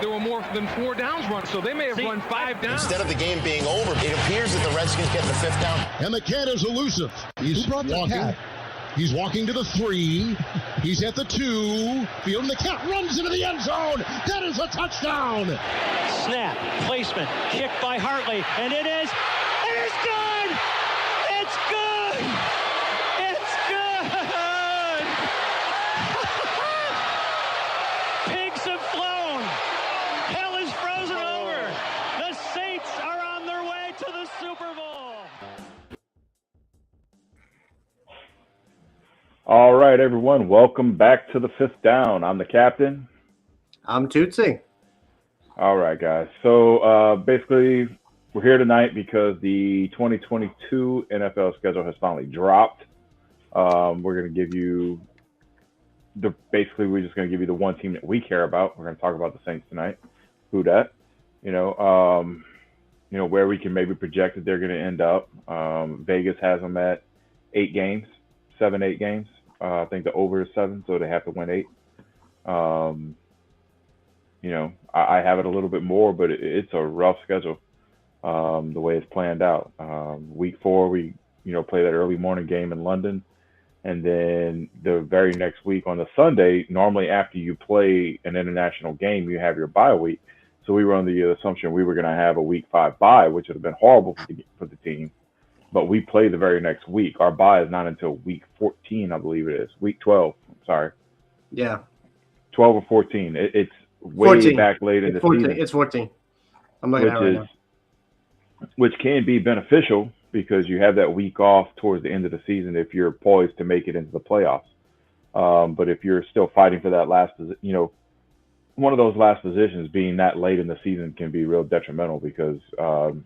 There were more than 4 downs run, so they may have run 5 downs. Instead of the game being over, it appears that the Redskins get the 5th down. And the cat is elusive. He's walking. He's walking to the 3. He's at the 2. Field, and the cat runs into the end zone. That is a touchdown. Snap, placement, kick by Hartley, and it is good! It's good! It's good! Pigs have flown. Hell is frozen over. The Saints are on their way to the Super Bowl. All right, everyone. Welcome back to the 5th down. I'm the captain. I'm Tootsie. All right, guys. So basically, we're here tonight because the 2022 NFL schedule has finally dropped. We're going to give you we're just going to give you the one team that we care about. We're going to talk about the Saints tonight. Who that? Where we can maybe project that they're going to end up. Vegas has them at 8 games. 7-8 games. I think the over is 7, so they have to win 8. I have it a little bit more, but it's a rough schedule the way it's planned out. Week 4, we play that early morning game in London, and then the very next week on the Sunday, normally after you play an international game, you have your bye week. So we were on the assumption we were going to have a week 5 bye, which would have been horrible for the team. But we play the very next week. Our bye is not until week 14, I believe it is. Week 12. Sorry. Yeah. 12 or 14. It's way 14. back late in the season. It's 14. I'm looking at it right now. Which can be beneficial because you have that week off towards the end of the season if you're poised to make it into the playoffs. But if you're still fighting for that last, one of those last positions being that late in the season can be real detrimental because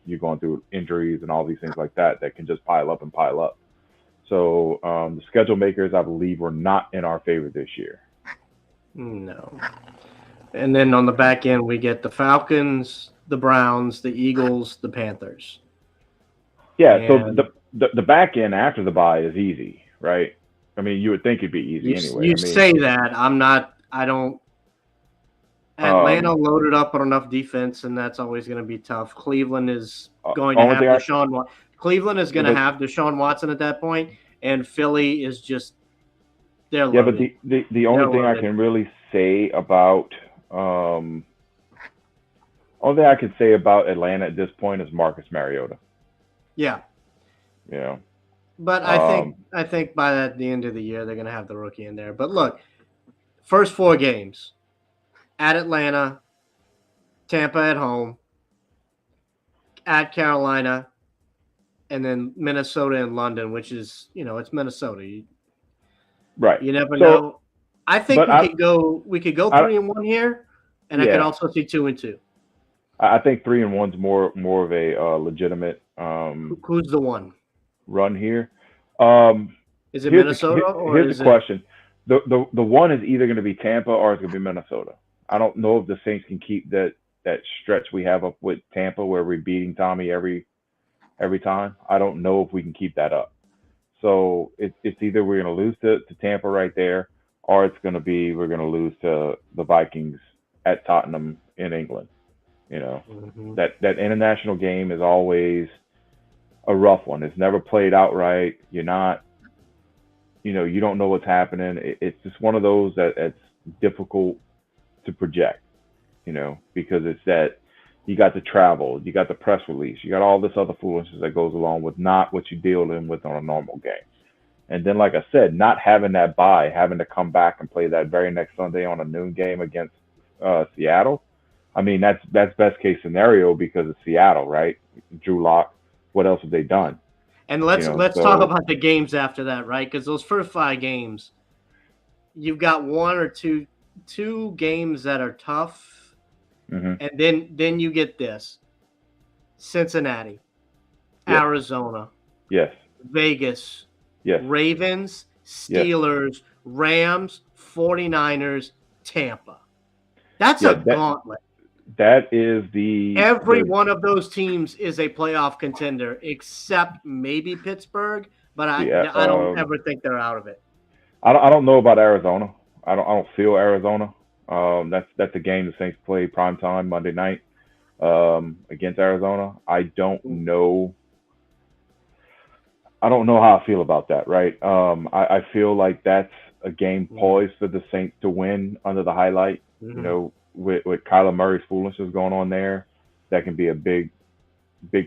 you're going through injuries and all these things like that can just pile up and pile up. So the schedule makers, I believe, were not in our favor this year. No. And then on the back end, we get the Falcons, the Browns, the Eagles, the Panthers. Yeah, and so the back end after the bye is easy, right? I mean, you would think it'd be easy anyway. You say that. I don't. Atlanta loaded up on enough defense, and that's always going to be tough. Cleveland is going to have Deshaun Watson. Cleveland is going to have Deshaun Watson at that point, and Philly is just they're loaded. Yeah, but the only thing I can really say about only thing I can say about Atlanta at this point is Marcus Mariota. Yeah. Yeah. But I think by the end of the year they're going to have the rookie in there. But look, first 4 games. At Atlanta, Tampa at home, at Carolina, and then Minnesota and London, which is, it's Minnesota. Right. You never know. I think we could go 3-1 here, and I could also see 2-2. I think 3-1's more of a legitimate who's the one run here. Is it Minnesota or here's the question. The one is either going to be Tampa or it's going to be Minnesota. I don't know if the Saints can keep that stretch we have up with Tampa where we're beating Tommy every time. I don't know if we can keep that up. So it's either we're going to lose to Tampa right there, or it's going to be we're going to lose to the Vikings at Tottenham in England. That international game is always a rough one. It's never played out right. You're not, you don't know what's happening. It's just one of those that's difficult to project, because it's that you got the travel, you got the press release, you got all this other foolishness that goes along with not what you deal with on a normal game. And then, like I said, not having that bye, having to come back and play that very next Sunday on a noon game against Seattle. I mean, that's best case scenario because it's Seattle, right? Drew Lock. What else have they done? And let's talk about the games after that, right? Because those first 5 games, you've got 1 or 2 games that are tough, and then you get this: Cincinnati, Arizona, yes, Vegas, yes, Ravens, Steelers, Rams, 49ers, Tampa. That's a gauntlet. That is every one of those teams is a playoff contender, except maybe Pittsburgh. But I don't ever think they're out of it. I don't know about Arizona. I don't feel Arizona. That's a game the Saints play primetime Monday night against Arizona. I don't know. I don't know how I feel about that. Right. I feel like that's a game poised for the Saints to win under the highlight. Mm-hmm. You know, with Kyler Murray's foolishness going on there, that can be a big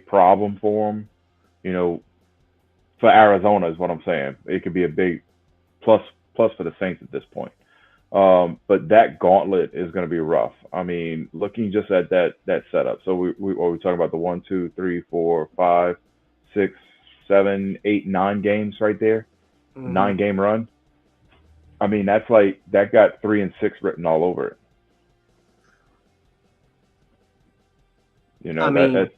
problem for them. You know, for Arizona is what I'm saying. It could be a big plus for the Saints at this point. But that gauntlet is going to be rough. I mean, looking just at that setup. So we're talking about the 1, 2, 3, 4, 5, 6, 7, 8, 9 games right there, 9-game run. I mean, that's like that got 3 and 6 written all over it. You know, that's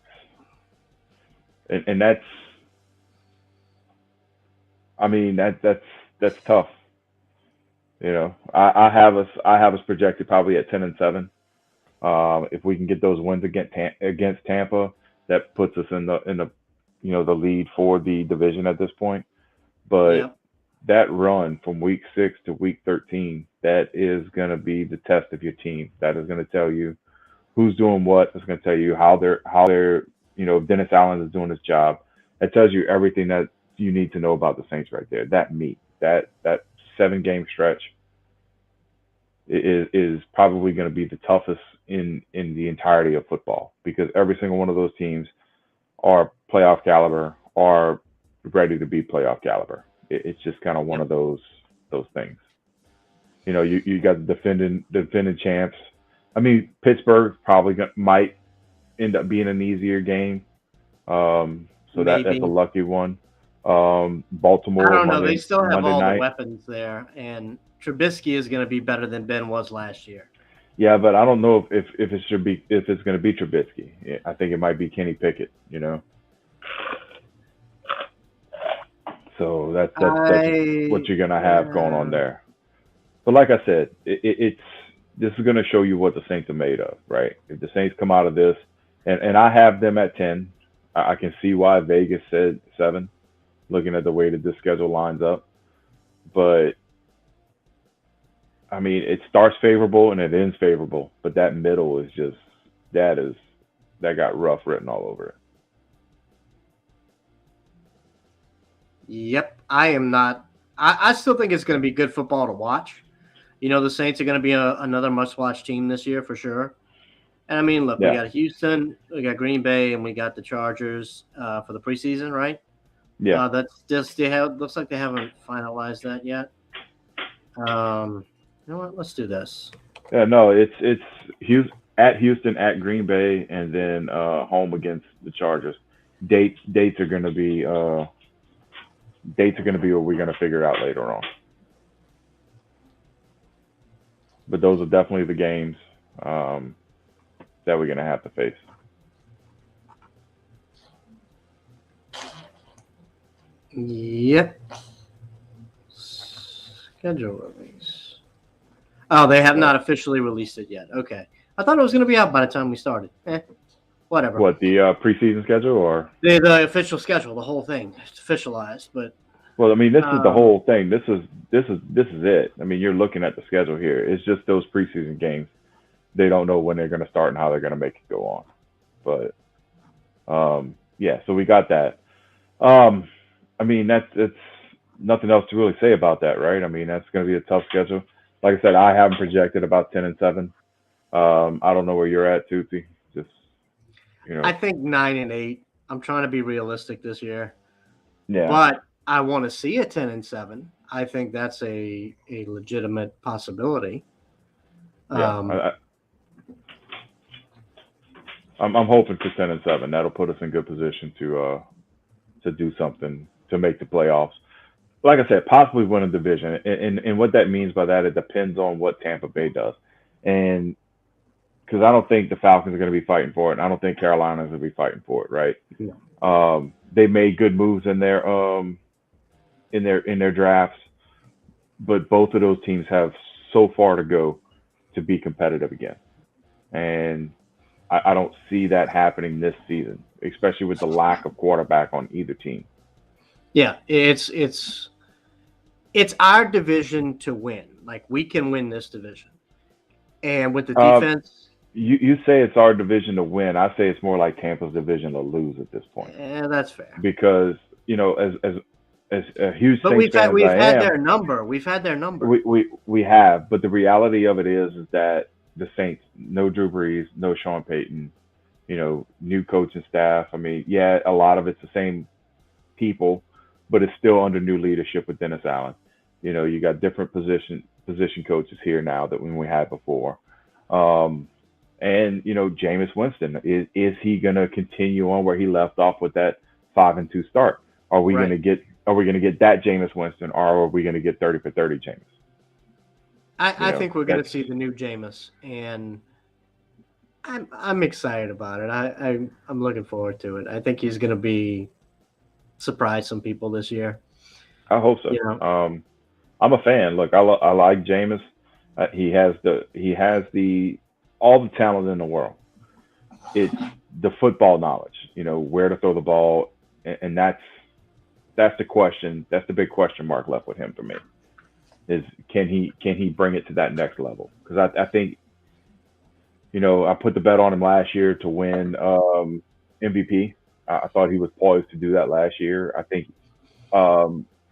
I mean that's tough. You know, I have us projected probably at 10-7. If we can get those wins against Tampa, that puts us in the the lead for the division at this point. But that run from week 6 to week 13, that is going to be the test of your team. That is going to tell you who's doing what. It's going to tell you how they're Dennis Allen is doing his job. It tells you everything that you need to know about the Saints right there. That 7-game stretch is probably going to be the toughest in the entirety of football, because every single one of those teams are playoff caliber, are ready to be playoff caliber. It's just kind of one of those things. You know, you got the defending champs. I mean, Pittsburgh probably might end up being an easier game. So that's a lucky one. Baltimore. I don't know. Monday, they still have Monday all night. the weapons there, and Trubisky is going to be better than Ben was last year. Yeah, but I don't know if it's going to be Trubisky. I think it might be Kenny Pickett. You know. So that's what you're going to have going on there. But like I said, this is going to show you what the Saints are made of, right? If the Saints come out of this, and I have them at 10, I can see why Vegas said 7, looking at the way that this schedule lines up. But I mean, it starts favorable and it ends favorable, but that middle is just that got rough written all over it. Yep, I am not. I still think it's going to be good football to watch. You know, the Saints are going to be another must-watch team this year for sure. And I mean, look, we got Houston, we got Green Bay, and we got the Chargers for the preseason, right? Yeah, that's just looks like they haven't finalized that yet. You know what? Let's do this. Yeah, no, it's at Houston, at Green Bay, and then home against the Chargers. Dates are going to be what we're going to figure out later on. But those are definitely the games that we're going to have to face. Yep. Schedule release. Oh, they have not officially released it yet. Okay. I thought it was going to be out by the time we started. Whatever. What, the preseason schedule or the official schedule? The whole thing. It's officialized, but. Well, I mean, this is the whole thing. This is it. I mean, you're looking at the schedule here. It's just those preseason games. They don't know when they're going to start and how they're going to make it go on. But yeah, so we got that. I mean, it's nothing else to really say about that, right? I mean, that's going to be a tough schedule. Like I said, I haven't projected about 10-7. I don't know where you're at, Tootsie. Just I think 9-8. I'm trying to be realistic this year. Yeah, but I want to see a 10-7. I think that's a legitimate possibility. Yeah, I'm hoping for 10-7. That'll put us in good position to do something to make the playoffs. Like I said, possibly win a division, and what that means by that, it depends on what Tampa Bay does, and because I don't think the Falcons are going to be fighting for it, and I don't think Carolina is going to be fighting for it, right? Yeah. They made good moves in their drafts, but both of those teams have so far to go to be competitive again, and I don't see that happening this season, especially with the lack of quarterback on either team. Yeah, it's our division to win. Like, we can win this division. And with the defense, you say it's our division to win. I say it's more like Tampa's division to lose at this point. yeah, that's fair. Because as a huge But Saints fan we've as I had am, their number. We've had their number. we have. But the reality of it is that the Saints, no Drew Brees, no Sean Payton, new coaching staff. I mean, yeah, a lot of it's the same people, but it's still under new leadership with Dennis Allen. You got different position coaches here now than we had before. And Jameis Winston, is he going to continue on where he left off with that 5-2 start? Are we going to get that Jameis Winston, or are we going to get 30 for 30 Jameis? I think we're going to see the new Jameis, and I'm excited about it. I'm looking forward to it. I think he's going to surprise some people this year. I hope so. I'm a fan. Look, I like Jameis. He has all the talent in the world. It's the football knowledge, where to throw the ball, and that's the question. That's the big question mark left with him for me. Is can he bring it to that next level? Because I think, I put the bet on him last year to win MVP. I thought he was poised to do that last year. I think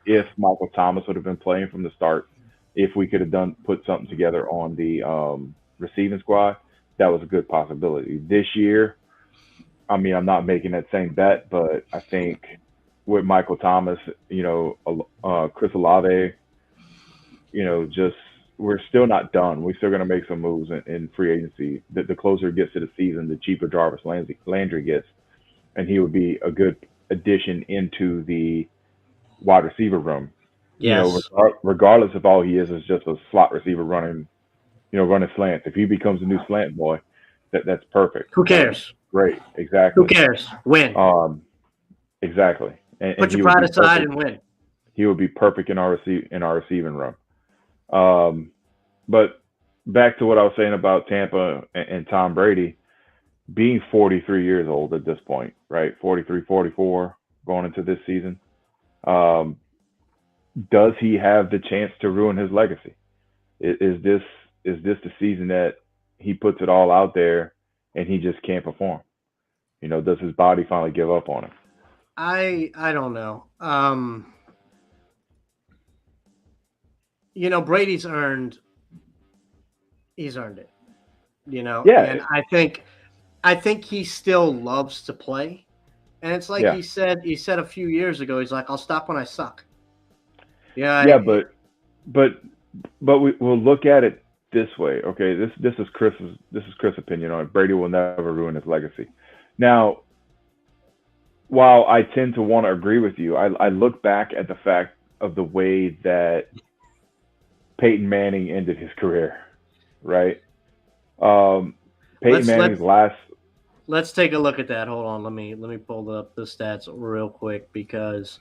if Michael Thomas would have been playing from the start, if we could have put something together on the receiving squad, that was a good possibility. This year, I mean, I'm not making that same bet, but I think with Michael Thomas, Chris Olave, we're still not done. We're still going to make some moves in free agency. The closer it gets to the season, the cheaper Jarvis Landry gets, and he would be a good addition into the wide receiver room. Yes. Regardless of all he is just a slot receiver running slants. If he becomes a new slant boy, that's perfect. Who cares? Great, exactly. Who cares? Win. Exactly. And put your pride aside and win. He would be perfect in our receiving room. But back to what I was saying about Tampa and Tom Brady being 43 years old at this point, right? 43, 44 going into this season. Does he have the chance to ruin his legacy? Is this the season that he puts it all out there and he just can't perform? Does his body finally give up on him? I don't know. Brady's earned it. Yeah. And I think he still loves to play. And it's like he said a few years ago, he's like, I'll stop when I suck. Yeah. But we'll look at it this way. Okay. This is Chris' opinion on it. Brady will never ruin his legacy. Now, while I tend to want to agree with you, I look back at the fact of the way that Peyton Manning ended his career, right? Manning's last. Let's take a look at that. Hold on, let me pull up the stats real quick, because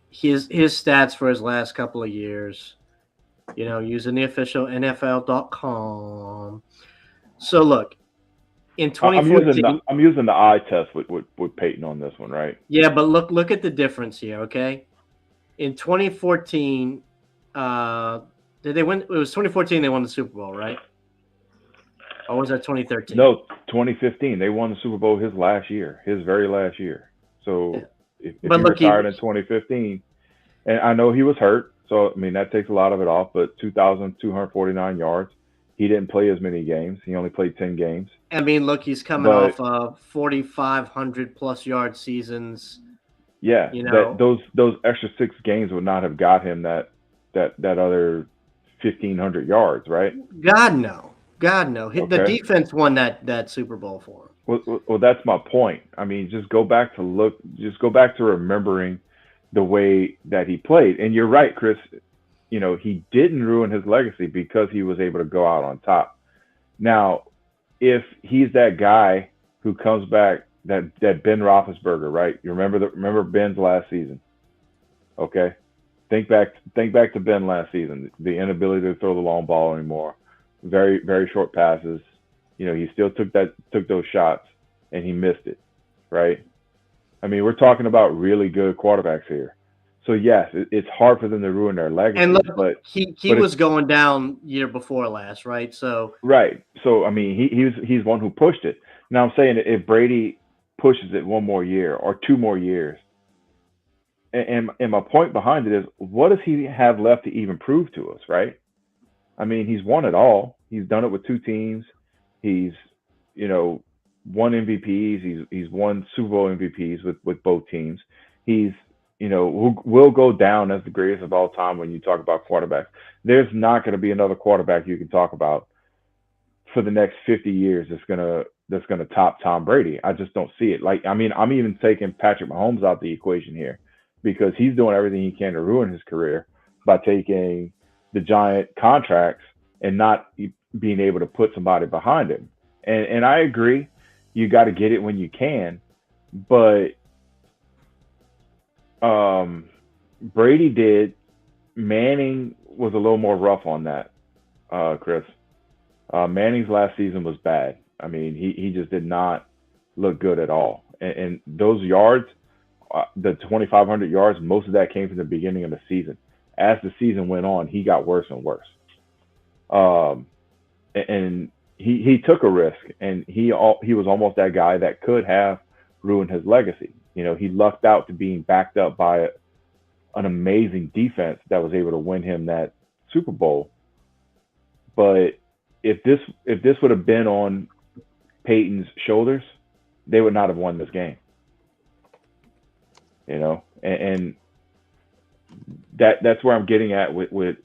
his stats for his last couple of years, using the official NFL.com. So look, in 2014, I'm using the eye test with Peyton on this one, right? Yeah, but look at the difference here, okay? In 2014, did they win? It was 2014 they won the Super Bowl, right? Or was that 2013? No, 2015. They won the Super Bowl his very last year. So if he retired in 2015, and I know he was hurt, so I mean that takes a lot of it off. But 2,249 yards. He didn't play as many games. He only played 10 games. I mean, look, he's coming off of 4,500 plus yard seasons. Yeah, those extra 6 games would not have got him that other 1,500 yards, right? God no. Okay. The defense won that Super Bowl for him. Well, that's my point. I mean, just go back to remembering the way that he played. And you're right, Chris. He didn't ruin his legacy because he was able to go out on top. Now, if he's that guy who comes back, that Ben Roethlisberger, right? You remember Ben's last season, okay? Think back to Ben last season. The inability to throw the long ball anymore, very very short passes. He still took those shots and he missed it, right? I mean, we're talking about really good quarterbacks here. So yes, it's hard for them to ruin their legacy. And look, but he but was going down year before last, right? So right. So I mean, he's one who pushed it. Now I'm saying if Brady pushes it one more year or 2 more years, and my point behind it is, what does he have left to even prove to us, right? I mean, he's won it all. He's done it with 2 teams. He's, won MVPs. He's won Super Bowl MVPs with both teams. He's, will go down as the greatest of all time when you talk about quarterbacks. There's not going to be another quarterback you can talk about for the next 50 years that's gonna top Tom Brady. I just don't see it. Like, I mean, I'm even taking Patrick Mahomes out the equation here because he's doing everything he can to ruin his career by taking the giant contracts and not being able to put somebody behind him. And I agree, you got to get it when you can, but Brady did. Manning was a little more rough on that, Chris. Manning's last season was bad. I mean, he just did not look good at all. And those yards, the 2,500 yards, most of that came from the beginning of the season. As the season went on, he got worse and worse. And he took a risk, and he was almost that guy that could have ruined his legacy. He lucked out to being backed up by an amazing defense that was able to win him that Super Bowl. But if this would have been on Peyton's shoulders, they would not have won this game. And that's where I'm getting at with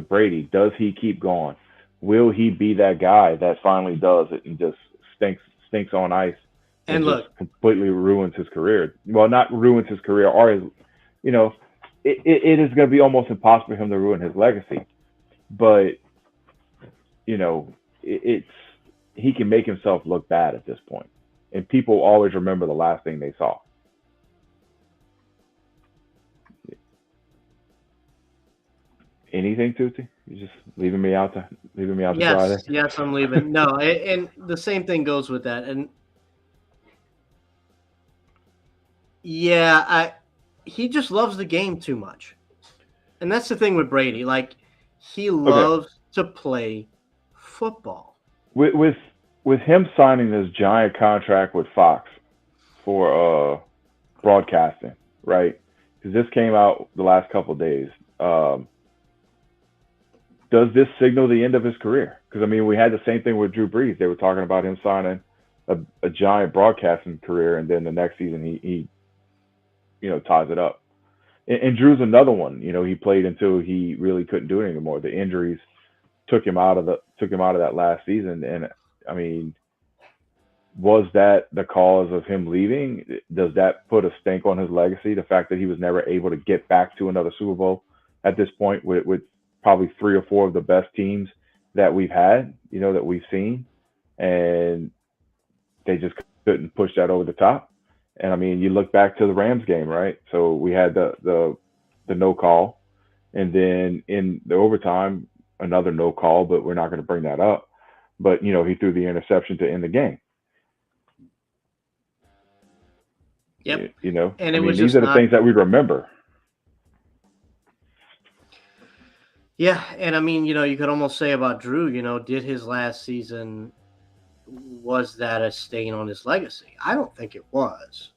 Brady. Does he keep going? Will he be that guy that finally does it and just stinks on ice and look, just completely ruins his career? Well, not ruins his career, or his, it is going to be almost impossible for him to ruin his legacy. But he can make himself look bad at this point, and people always remember the last thing they saw. Anything, Tutti? You just leaving me out to dry there? Yes, I'm leaving. No, and the same thing goes with that. And yeah, he just loves the game too much, and that's the thing with Brady. Like, he loves to play football. With him signing this giant contract with Fox for broadcasting, right? Because this came out the last couple of days. Does this signal the end of his career? Because, I mean, we had the same thing with Drew Brees. They were talking about him signing a giant broadcasting career, and then the next season he ties it up. And Drew's another one. He played until he really couldn't do it anymore. The injuries took him out of that last season. And, I mean, was that the cause of him leaving? Does that put a stink on his legacy? The fact that he was never able to get back to another Super Bowl at this point with probably 3 or 4 of the best teams that we've had, that we've seen, and they just couldn't push that over the top. And I mean, you look back to the Rams game, right? So we had the no call, and then in the overtime, another no call, but we're not going to bring that up. But he threw the interception to end the game. Yep. And these are the things that we remember. Yeah, and I mean, you could almost say about Drew, did his last season, was that a stain on his legacy? I don't think it was.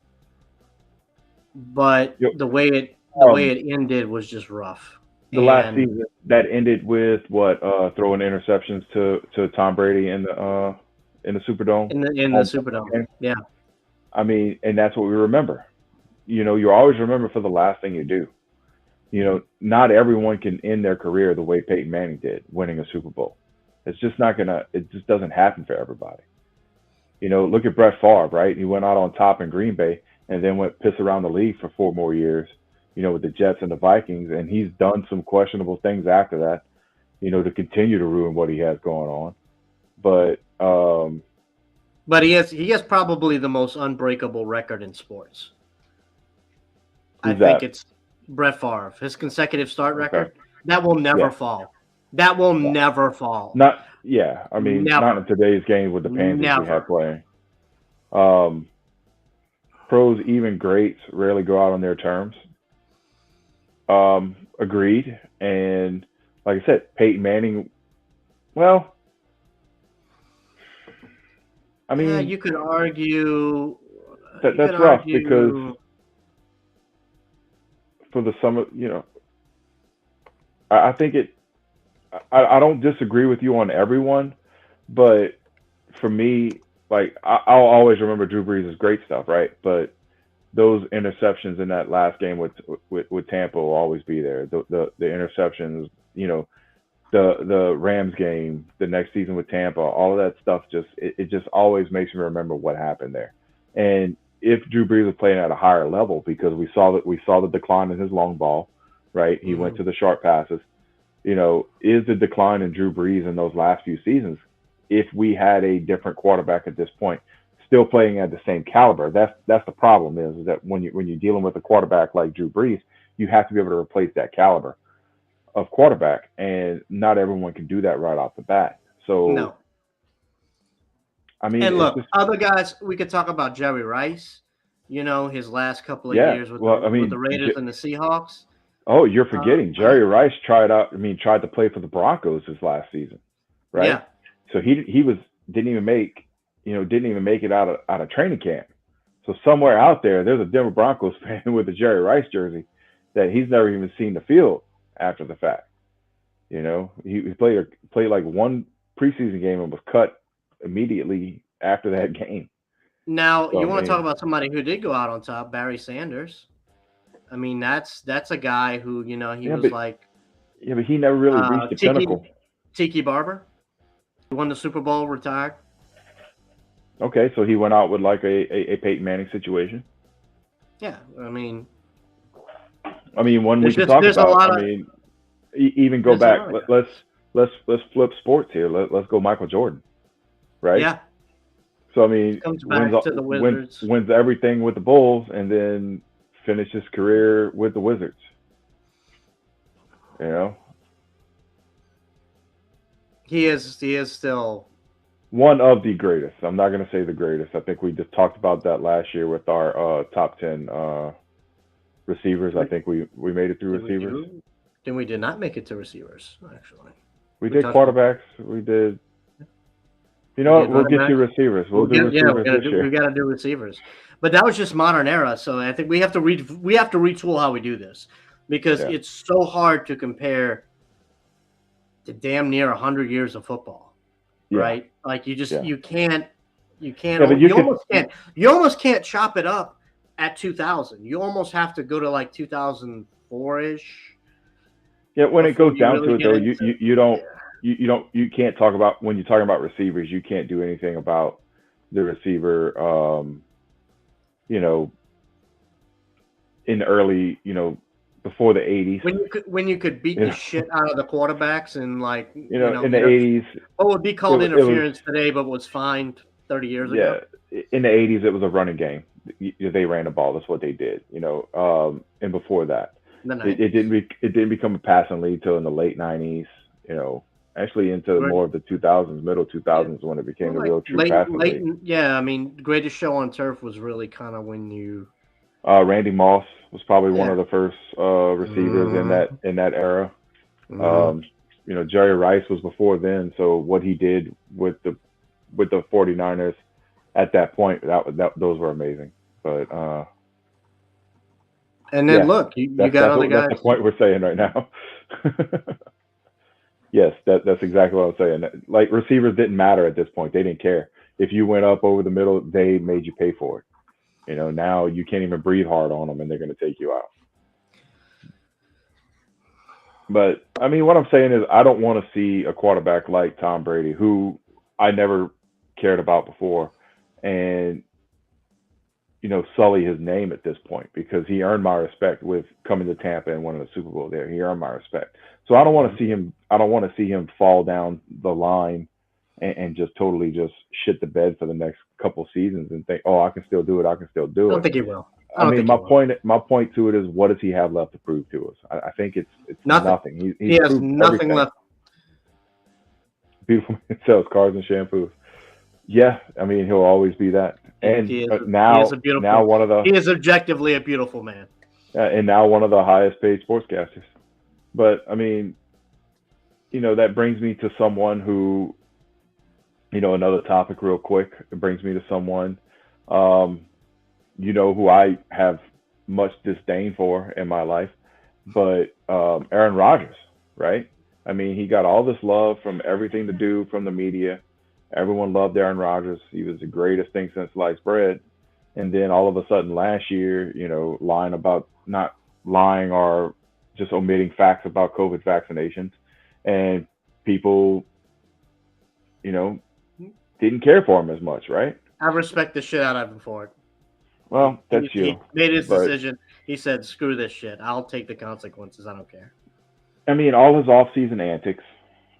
But the way it ended was just rough. The last season that ended with what? Throwing interceptions to Tom Brady in the Superdome. In the Superdome. Game. Yeah. I mean, and that's what we remember. You always remember for the last thing you do. Not everyone can end their career the way Peyton Manning did, winning a Super Bowl. It just doesn't happen for everybody. Look at Brett Favre, right? He went out on top in Green Bay and then went piss around the league for 4 more years, with the Jets and the Vikings. And he's done some questionable things after that, to continue to ruin what he has going on. But he has probably the most unbreakable record in sports. I think it's Brett Favre, his consecutive start record, that will never fall. That will never fall. Not in today's game with the Panthers we have playing. Pros, even greats, rarely go out on their terms. Agreed. And like I said, Peyton Manning. Well, I Yeah, mean you could argue. that's rough because for the summer, I think it. I don't disagree with you on everyone, but for me, like I'll always remember Drew Brees' great stuff, right? But those interceptions in that last game with Tampa will always be there. The interceptions, the Rams game, the next season with Tampa, all of that stuff it just always makes me remember what happened there. And if Drew Brees was playing at a higher level, because we saw the decline in his long ball, right? He went to the short passes. Is the decline in Drew Brees in those last few seasons, if we had a different quarterback at this point, still playing at the same caliber? That's the problem is that when you're dealing with a quarterback like Drew Brees, you have to be able to replace that caliber of quarterback, and not everyone can do that right off the bat. So, No. I mean, And it's look, just, other guys, we could talk about Jerry Rice, his last couple of yeah. years with Well, I with mean, the Raiders and the Seahawks. oh, you're forgetting Jerry Rice tried to play for the Broncos this last season, right? Yeah. So didn't even make it out of training camp. So somewhere out there's a Denver Broncos fan with a Jerry Rice jersey that he's never even seen the field after the fact. He played like one preseason game and was cut immediately after that game. Now, So, you want to talk about somebody who did go out on top, Barry Sanders. I mean, that's a guy who, he was like. Yeah, but he never really reached the pinnacle. Tiki Barber. He won the Super Bowl, retired. Okay, so he went out with like a Peyton Manning situation. Yeah, I mean, one we can talk about. Even go back. Let's flip sports here. Let's go Michael Jordan, right? Yeah. So comes back to the Wizards. Wins everything with the Bulls, and then finished his career with the Wizards. He is still one of the greatest. I'm not going to say the greatest. I think we just talked about that last year with our top 10 receivers. I think we made it through receivers. Then we did not make it to receivers, actually. We did quarterbacks. We did. We'll get to receivers. We'll do receivers this year. We got to do receivers. But that was just modern era, so I think we have to retool how we do this, because it's so hard to compare to damn near 100 years of football, right? Like you can't. You almost can't chop it up at 2000. You almost have to go to like 2004-ish. Yeah, when it goes down to it, though, you can't talk about, when you're talking about receivers, you can't do anything about the receiver, in the early, before the 80s. When you could beat the shit out of the quarterbacks and in the 80s. What would be called interference today, but was fine 30 years ago. Yeah, in the 80s, it was a running game. They ran the ball. That's what they did, and before that. It didn't become a passing league till in the late 90s, actually into more of the 2000s, middle 2000s, when it became a real true passing league. Yeah, Greatest Show on Turf was really kind of when you. Randy Moss was probably one of the first receivers in that era. Jerry Rice was before then, so what he did with the 49ers at that point, those were amazing. But and then look, you got other guys. That's the point we're saying right now. Yes, that's exactly what I'm saying. Like, receivers didn't matter at this point. They didn't care. If you went up over the middle, they made you pay for it. Now you can't even breathe hard on them, and they're going to take you out. But, what I'm saying is, I don't want to see a quarterback like Tom Brady, who I never cared about before, and sully his name at this point, because he earned my respect with coming to Tampa and winning the Super Bowl there. He earned my respect. So I don't want to see him. I don't want to see him fall down the line and just totally just shit the bed for the next couple seasons and think, oh, I can still do it. I can still do it. I don't think he will. My point to it is, what does he have left to prove to us? I think it's nothing. He has nothing left. Beautiful man sells cars and shampoos. Yeah, he'll always be that. And he is one of the. He is objectively a beautiful man. and now one of the highest paid sportscasters. But I mean, that brings me to someone who, another topic real quick. It brings me to someone, who I have much disdain for in my life, but Aaron Rodgers, right? I mean, he got all this love from everything to do from the media. Everyone loved Aaron Rodgers. He was the greatest thing since sliced bread. And then all of a sudden last year, not lying or just omitting facts about COVID vaccinations. And people, didn't care for him as much, right? I respect the shit out of him for it. Well, that's He made his decision. He said, screw this shit. I'll take the consequences. I don't care. I mean, all his off-season antics,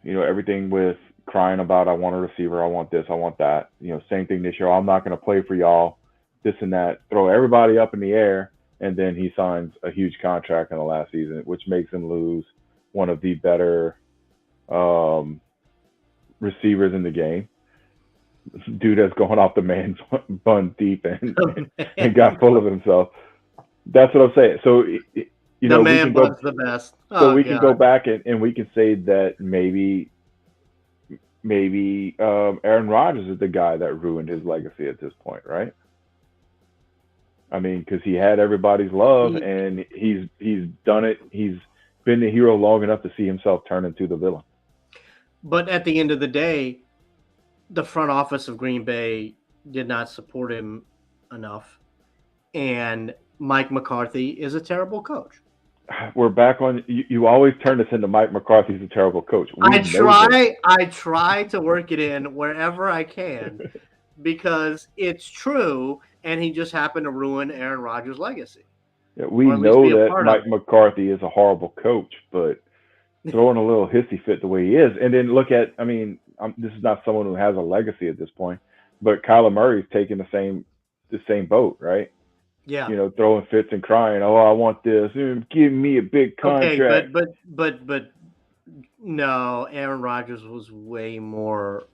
everything with crying about, I want a receiver, I want this, I want that. Same thing this year. I'm not going to play for y'all, this and that. Throw everybody up in the air, and then he signs a huge contract in the last season, which makes him lose one of the better receivers in the game. Dude that's going off the man's bun deep and got full of himself. That's what I'm saying. So, the man bun's the best. So we can go back and we can say that maybe Aaron Rodgers is the guy that ruined his legacy at this point, right? I mean, because he had everybody's love and he's done it. He's been the hero long enough to see himself turn into the villain. But at the end of the day, the front office of Green Bay did not support him enough, and Mike McCarthy is a terrible coach. We're back on. You always turn this into Mike McCarthy's a terrible coach. I try to work it in wherever I can because it's true, and he just happened to ruin Aaron Rodgers' legacy. Yeah, we know that Mike McCarthy is a horrible coach, but throwing a little hissy fit the way he is, and then look at. I mean, this is not someone who has a legacy at this point, but Kyler Murray's taking the same boat, right? Yeah. Throwing fits and crying. Oh, I want this. Give me a big contract. Okay, but no, Aaron Rodgers was way more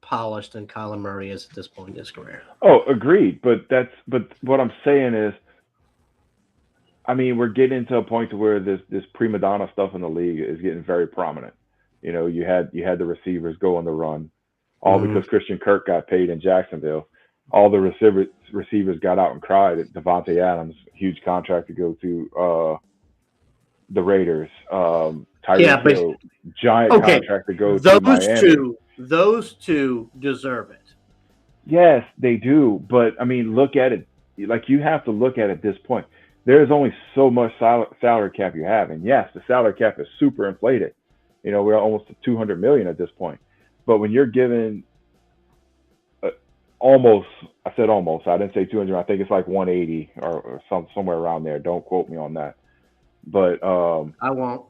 polished than Kyler Murray is at this point in his career. Oh, agreed. But what I'm saying is, I mean, we're getting to a point to where this prima donna stuff in the league is getting very prominent. You had the receivers go on the run, all because Christian Kirk got paid in Jacksonville. All the receivers got out and cried at Devontae Adams, huge contract to go to the Raiders. Tyreek Hill, giant contract to go to Miami. Those two deserve it. Yes, they do. But, I mean, look at it. Like, you have to look at it at this point. There's only so much salary cap you have. And, yes, the salary cap is super inflated. We're almost at $200 million at this point. But when you're given almost, I said almost, I didn't say 200. I think it's like 180 or somewhere around there. Don't quote me on that. But I won't.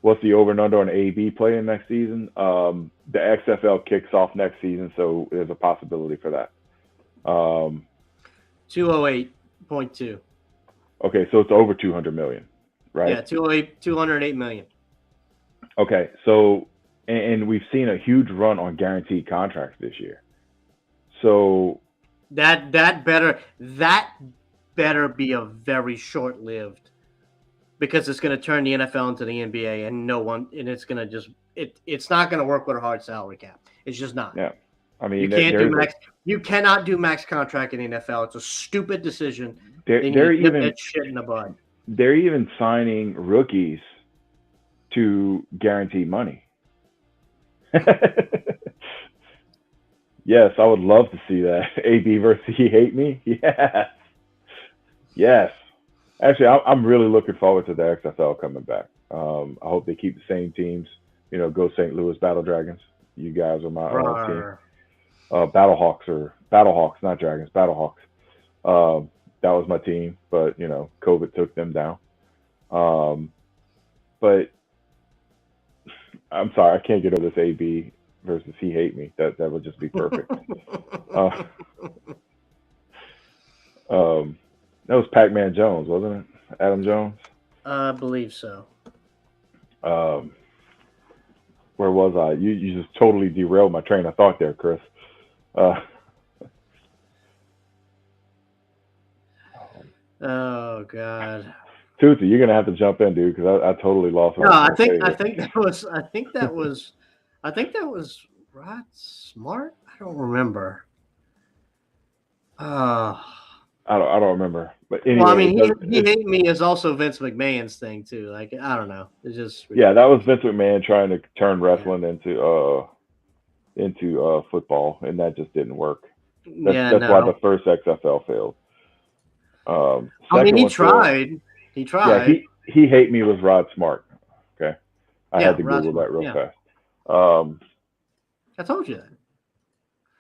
What's the over and under on AB playing next season? The XFL kicks off next season, so there's a possibility for that. 208.2. Okay, so it's over 200 million, right? Yeah, 208 million. Okay, so and we've seen a huge run on guaranteed contracts this year. So that better be a very short-lived, because it's going to turn the NFL into the NBA, and it's going to just it's not going to work with a hard salary cap. It's just not. Yeah, I mean, you cannot do max contract in the NFL. It's a stupid decision. They're even that shit in the bud. They're even signing rookies to guarantee money. Yes, I would love to see that. AB versus He Hate Me. Yes. Actually, I'm really looking forward to the XFL coming back. I hope they keep the same teams. Go St. Louis Battle Dragons. You guys are my team. Battlehawks, not Dragons. Battlehawks. That was my team, but COVID took them down. But I'm sorry, I can't get over this AB versus He Hate Me. That would just be perfect. That was Pac-Man Jones, wasn't it? Adam Jones? I believe so. Where was I? You just totally derailed my train of thought there, Chris. Oh Oh God. Tutu, you're gonna have to jump in, dude, because I totally lost. No, I think that was Rod Smart. I don't remember. I don't remember, but anyway. Well, I mean, he hate me is also Vince McMahon's thing too. Like, I don't know. It's just ridiculous. Yeah, that was Vince McMahon trying to turn wrestling into football, and that just didn't work. That's why the first XFL failed. I mean, he tried. He tried. Yeah, he hate me was Rod Smart. Okay, I had to Google that real fast. I told you that.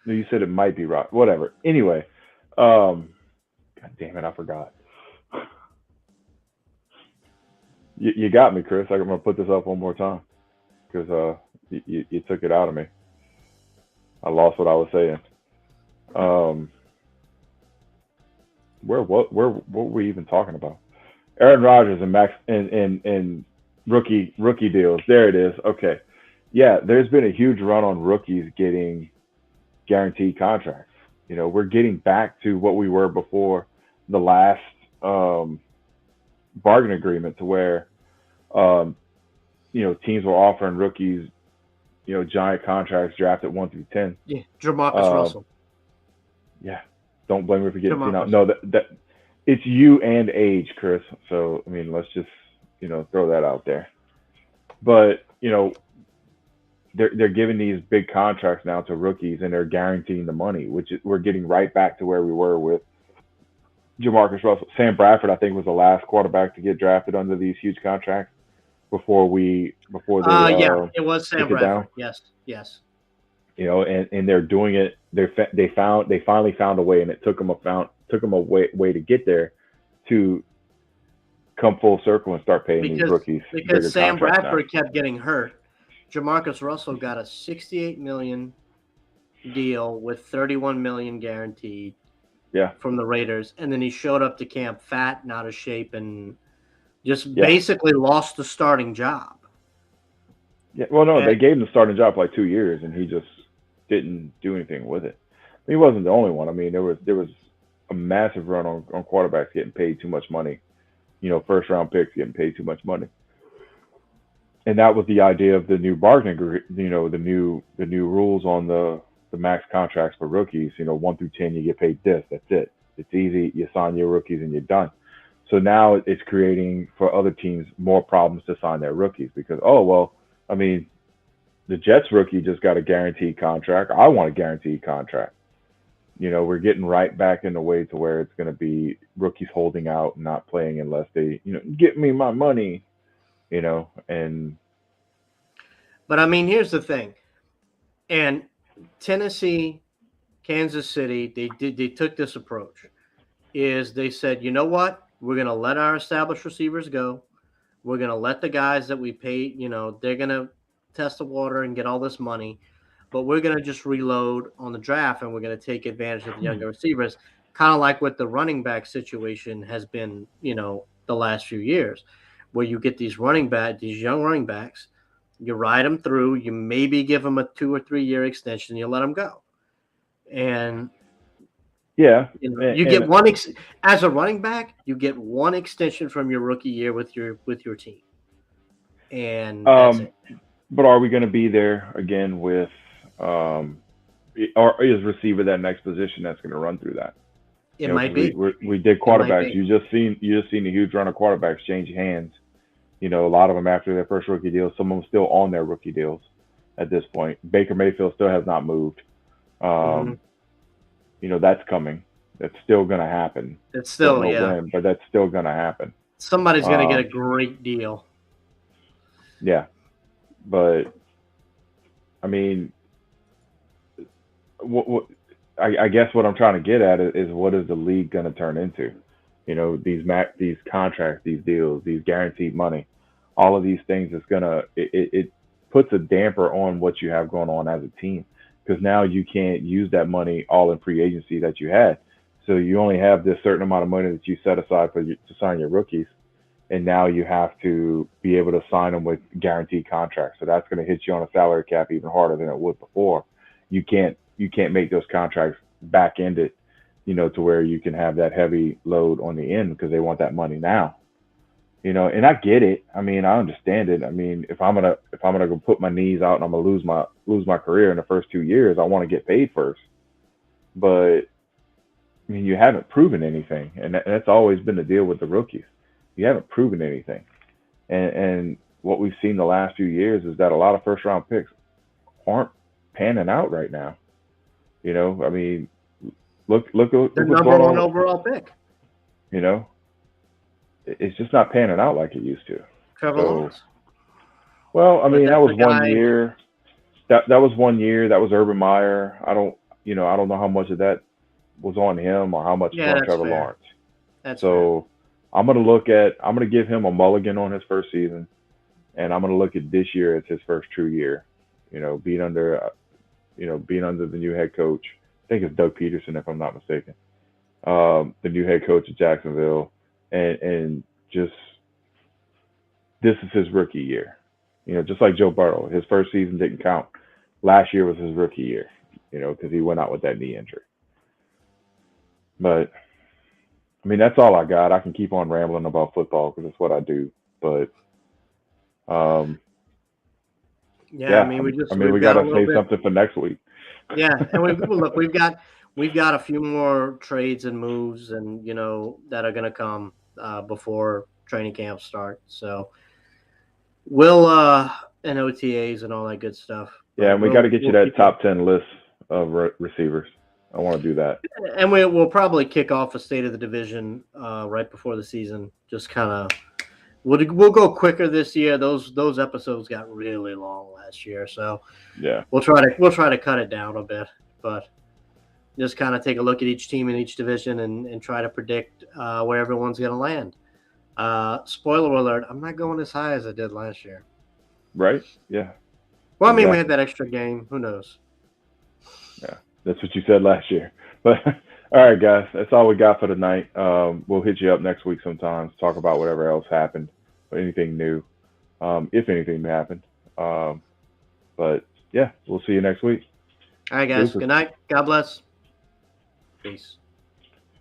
No, you said it might be Rod. Whatever. Anyway, God damn it, I forgot. You got me, Chris. I'm gonna put this up one more time because you took it out of me. I lost what I was saying. What were we even talking about? Aaron Rodgers and Max and rookie deals. There it is. Okay. Yeah, there's been a huge run on rookies getting guaranteed contracts. You know, we're getting back to what we were before the last bargain agreement, to where teams were offering rookies, giant contracts drafted 1 through 10. Yeah, Jamarcus Russell. Yeah, don't blame me for getting seen out. No, that it's you and age, Chris. So I mean, let's just throw that out there. But they're giving these big contracts now to rookies, and they're guaranteeing the money, which we're getting right back to where we were with Jamarcus Russell. Sam Bradford, I think, was the last quarterback to get drafted under these huge contracts before they it was Sam Bradford. Yes. And they're doing it. They finally found a way, and it took them a way to get there, to come full circle and start paying these rookies. Because Sam Bradford kept getting hurt. Jamarcus Russell got a $68 million deal with $31 million guaranteed. Yeah. From the Raiders, and then he showed up to camp fat and out of shape, and just basically lost the starting job. Yeah. Well, no, they gave him the starting job for like 2 years, and he just didn't do anything with it. He wasn't the only one. I mean, there was a massive run on quarterbacks getting paid too much money. First round picks getting paid too much money. And that was the idea of the new bargaining agreement, the new rules on the max contracts for rookies. 1 through 10, you get paid this. That's it. It's easy. You sign your rookies and you're done. So now it's creating for other teams more problems to sign their rookies, because, the Jets rookie just got a guaranteed contract. I want a guaranteed contract. We're getting right back in the way to where it's going to be rookies holding out and not playing unless they, get me my money, and. But I mean, here's the thing. And Tennessee, Kansas City, they took this approach. Is they said, you know what? We're going to let our established receivers go. We're going to let the guys that we pay, they're going to test the water and get all this money. But we're going to just reload on the draft, and we're going to take advantage of the younger receivers, kind of like what the running back situation has been, the last few years, where you get these young running backs, you ride them through, you maybe give them a 2 or 3 year extension, you let them go. And you get one as a running back, you get one extension from your rookie year with your team. And that's it. But are we going to be there again with or is receiver that next position that's going to run through that? It might be. We did quarterbacks. You just seen a huge run of quarterbacks change hands. A lot of them after their first rookie deals, some of them still on their rookie deals at this point. Baker Mayfield still has not moved. That's coming. That's still going to happen. It's still, when, but that's still going to happen. Somebody's going to get a great deal. Yeah. But, I mean, I guess what I'm trying to get at is what is the league going to turn into? These contracts, these deals, these guaranteed money, all of these things is it puts a damper on what you have going on as a team, because now you can't use that money all in free agency that you had. So you only have this certain amount of money that you set aside to sign your rookies, and now you have to be able to sign them with guaranteed contracts. So that's going to hit you on a salary cap even harder than it would before. You can't make those contracts back-ended to where you can have that heavy load on the end because they want that money now. And I get it. I mean, I understand it. I mean, if I'm gonna go put my knees out and I'm gonna lose my career in the first 2 years, I want to get paid first. But I mean, you haven't proven anything, and that's always been the deal with the rookies. You haven't proven anything, and what we've seen the last few years is that a lot of first round picks aren't panning out right now. I mean, look The what's number going one on. overall pick, It's just not panning out like it used to. Trevor So, Lawrence. well, I But mean, that that's was a one guy. year. That was 1 year. That was Urban Meyer. I don't know how much of that was on him or how much was Yeah, on that's Trevor fair. Lawrence. That's So I'm gonna give him a mulligan on his first season, and I'm gonna look at this year as his first true year. Being under the new head coach. I think it's Doug Peterson, if I'm not mistaken. The new head coach at Jacksonville, and just this is his rookie year. Just like Joe Burrow, his first season didn't count. Last year was his rookie year, because he went out with that knee injury. But I mean, that's all I got. I can keep on rambling about football because it's what I do. But Yeah, I mean, we we got got a to little save bit. something for next week. Yeah, and we've got a few more trades and moves, and that are gonna come before training camp start. So we'll and OTAs and all that good stuff. Yeah, and we But got to get you we'll that keep top 10 list of receivers. I want to do that. and we'll probably kick off a state of the division right before the season. Just kind of we'll go quicker this year. Those episodes got really long last year, so Yeah. we'll try to cut it down a bit, but just kind of take a look at each team in each division and try to predict where everyone's going to land. Spoiler alert, I'm not going as high as I did last year. Right? Yeah. Well, I mean, we Exactly. had that extra game. Who knows? Yeah. That's what you said last year. But all right, guys, that's all we got for tonight. We'll hit you up next week sometimes, talk about whatever else happened or anything new, if anything happened. But yeah, we'll see you next week. All right, guys. Deuces. Good night. God bless. Peace.